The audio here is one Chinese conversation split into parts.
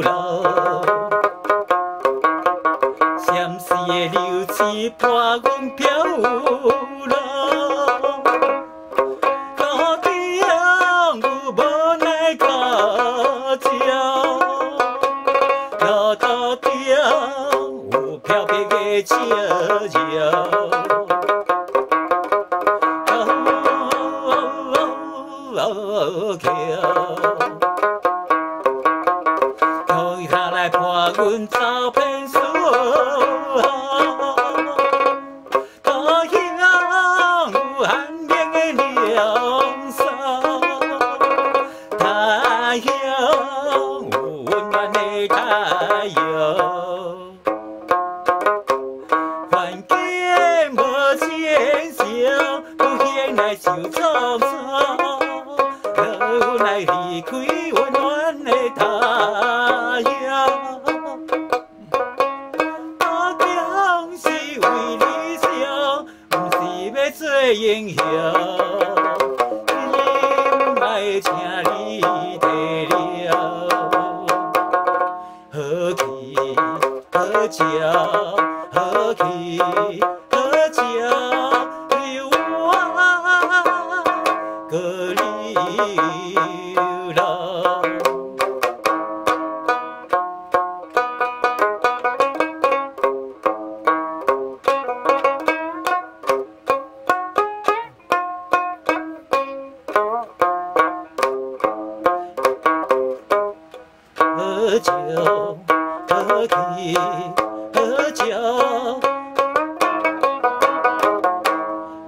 老。闪逝的流星伴阮漂流，高中有无奈到这，路途中有飘泊的笑容。靠他来伴阮走遍世，他乡有寒冷的凉爽，他乡有温暖的太阳。环境无正常，不嫌来受创伤。无奈离开温暖的他乡，打拼是为理想，不是要做英雄。心爱请你体谅，好气好笑，好气好笑，留我搁流浪。好酒好气好酒，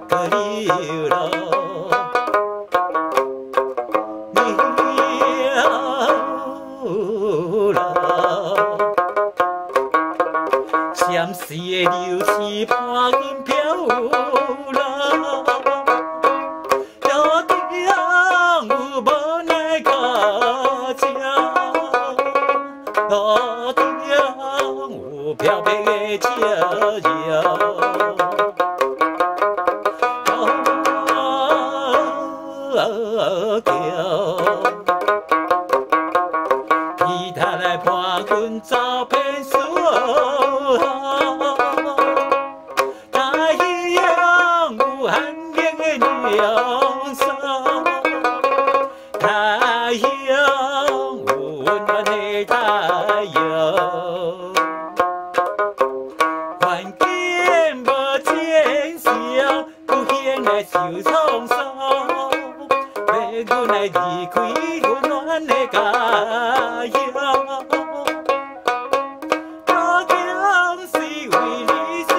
搁流浪。闪逝的流星伴阮漂流，路中有无奈到这，路中有飘泊的笑容。其他来伴阮走遍世，他乡有寒冷的凉爽，他乡有温暖的太阳。环境无正常，不嫌来受创伤，要阮来离开温暖的家乡。打拼是为理想，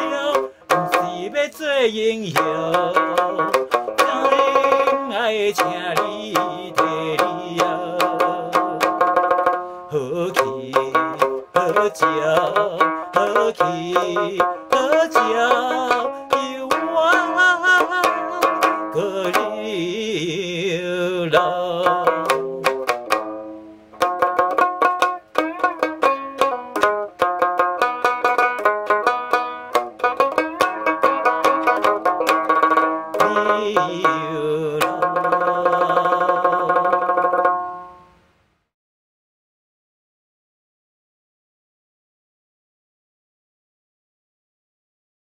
不是要做英雄。亲爱的，请你体谅，好气好笑，好气。